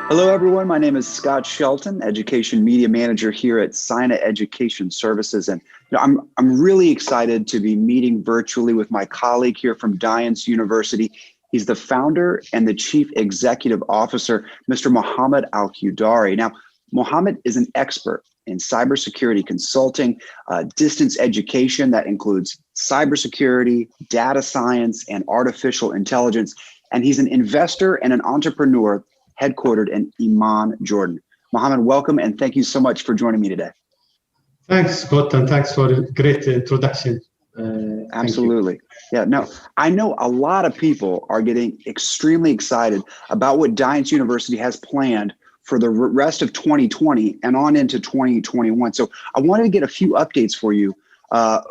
Hello, everyone. My name is Scott Shelton, Education Media Manager here at Cyanna Education Services. And I'm really excited to be meeting virtually with my colleague here from Daience University. He's the founder and the Chief Executive Officer, Mr. Mohammad Alkhudary. Now, Mohammad is an expert in cybersecurity consulting, distance education that includes cybersecurity, data science, and artificial intelligence. And he's an investor and an entrepreneur headquartered in Amman, Jordan. Mohammad, welcome, and thank you so much for joining me today. Thanks, Scott, and thanks for a great introduction. Absolutely. Yeah, no, I know a lot of people are getting extremely excited about what Daience University has planned for the rest of 2020 and on into 2021. So I wanted to get a few updates for you,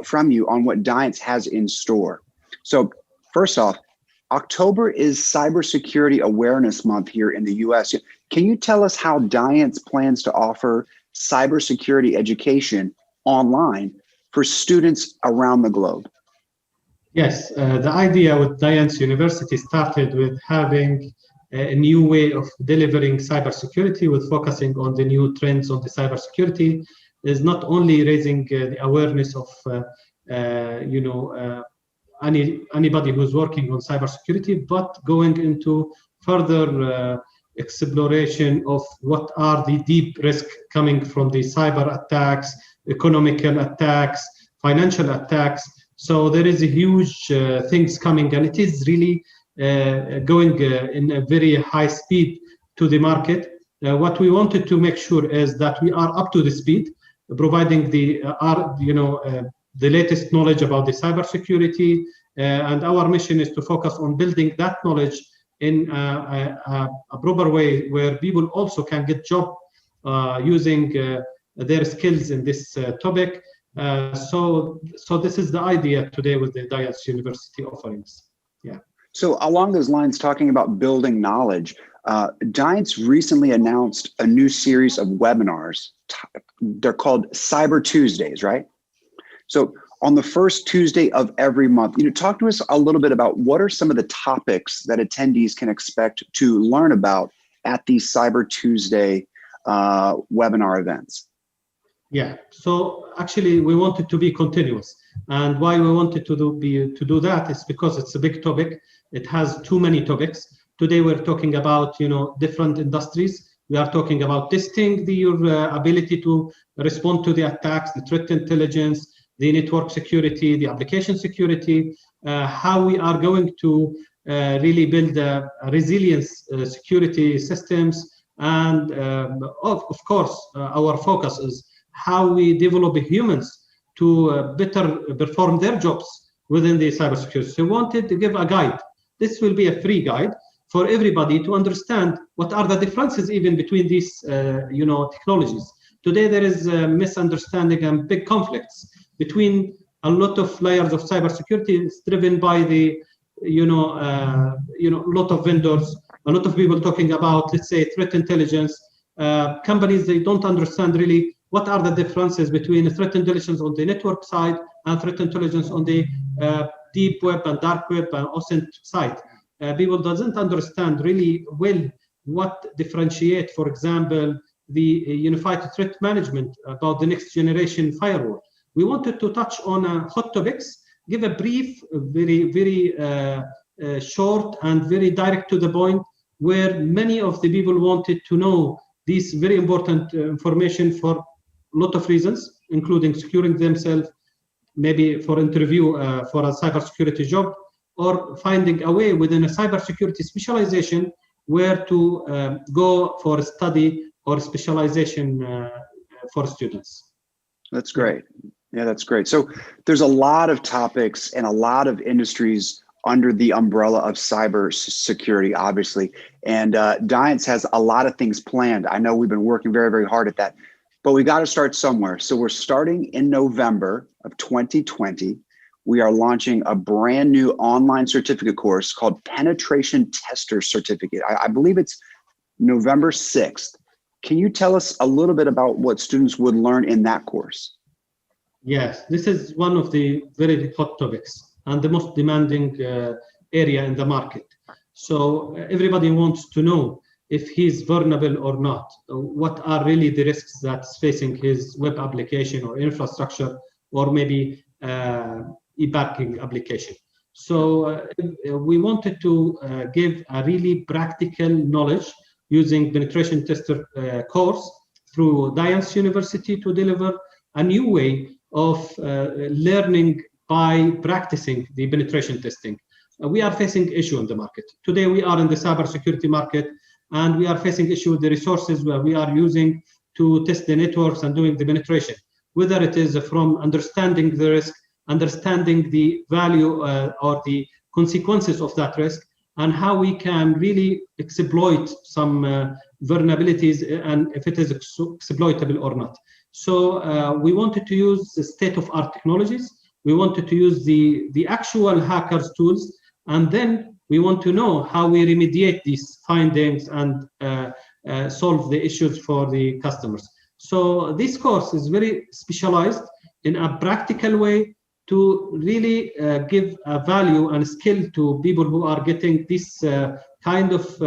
from you on what Daience has in store. So first off, October is Cybersecurity Awareness Month here in the US. Can you tell us how Daience plans to offer cybersecurity education online for students around the globe? Yes, the idea with Daience University started with having a new way of delivering cybersecurity, with focusing on the new trends on the cybersecurity, is not only raising the awareness of anybody who's working on cybersecurity, but going into further exploration of what are the deep risks coming from the cyber attacks, economical attacks, financial attacks. So there is a huge things coming, and it is really going in a very high speed to the market. What we wanted to make sure is that we are up to the speed, providing the latest knowledge about the cybersecurity, and our mission is to focus on building that knowledge in a proper way where people also can get job using their skills in this topic. So this is the idea today with the Daience University offerings. Yeah. So along those lines, talking about building knowledge, Daience recently announced a new series of webinars. They're called Cyber Tuesdays, right? So on the first Tuesday of every month, talk to us a little bit about what are some of the topics that attendees can expect to learn about at these Cyber Tuesday webinar events. Yeah, so actually we wanted to be continuous, and why we wanted to do that is because it's a big topic. It has too many topics. Today we're talking about different industries. We are talking about testing your ability to respond to the attacks, the threat intelligence, the network security, the application security, how we are going to really build a resilience security systems, and of course our focus is how we develop humans to better perform their jobs within the cybersecurity. So we wanted to give a guide. This will be a free guide for everybody to understand what are the differences even between these technologies. Today there is a misunderstanding and big conflicts between a lot of layers of cybersecurity. It's driven by the lot of vendors, a lot of people talking about, let's say, threat intelligence. Companies, they don't understand really what are the differences between threat intelligence on the network side and threat intelligence on the deep web and dark web and OSINT side. People doesn't understand really well what differentiate, for example, the unified threat management about the next generation firewall. We wanted to touch on hot topics, give a brief, very, very short and very direct to the point, where many of the people wanted to know these very important information for a lot of reasons, including securing themselves, maybe for interview for a cybersecurity job, or finding a way within a cybersecurity specialization where to go for a study or specialization for students. That's great. Yeah, that's great. So there's a lot of topics and a lot of industries under the umbrella of cybersecurity, obviously. And Daience has a lot of things planned. I know we've been working very, very hard at that, but we got to start somewhere. So we're starting in November of 2020. We are launching a brand new online certificate course called Penetration Tester Certificate. I believe it's November 6th. Can you tell us a little bit about what students would learn in that course? Yes, this is one of the very hot topics and the most demanding area in the market. So everybody wants to know if he's vulnerable or not. What are really the risks that's facing his web application or infrastructure, or maybe e-banking application. So we wanted to give a really practical knowledge using penetration tester course through Daience University to deliver a new way of learning by practicing the penetration testing. We are facing issue in the market. Today we are in the cybersecurity market, and we are facing issue with the resources where we are using to test the networks and doing the penetration, whether it is from understanding the risk, understanding the value or the consequences of that risk, and how we can really exploit some vulnerabilities and if it is exploitable or not. So we wanted to use the state-of-art technologies. We wanted to use the actual hackers tools, and then we want to know how we remediate these findings and solve the issues for the customers. So this course is very specialized in a practical way to really give a value and skill to people who are getting this kind of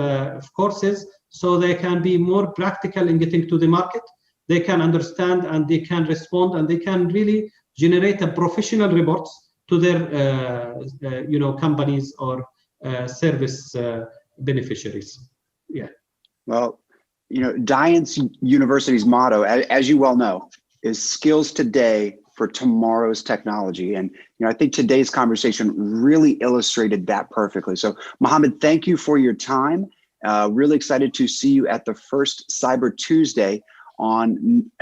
courses, so they can be more practical in getting to the market. They can understand and they can respond, and they can really generate a professional reports to their companies or service beneficiaries. Yeah. Well, Daience University's motto, as you well know, is skills today for tomorrow's technology. And I think today's conversation really illustrated that perfectly. So Mohammad, thank you for your time. Really excited to see you at the first Cyber Tuesday in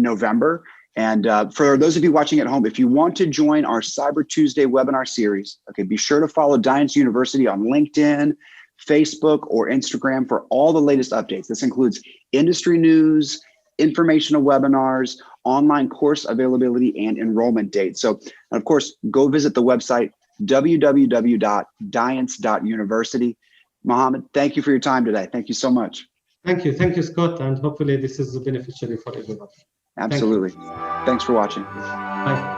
November. And for those of you watching at home, if you want to join our Cyber Tuesday webinar series, okay, be sure to follow Daience University on LinkedIn, Facebook, or Instagram for all the latest updates. This includes industry news, informational webinars, online course availability, and enrollment dates. So, of course, go visit the website, www.daience.university. Mohammad, thank you for your time today. Thank you so much. Thank you, Scott, and hopefully this is beneficial for everyone. Absolutely. Thanks for watching. Bye.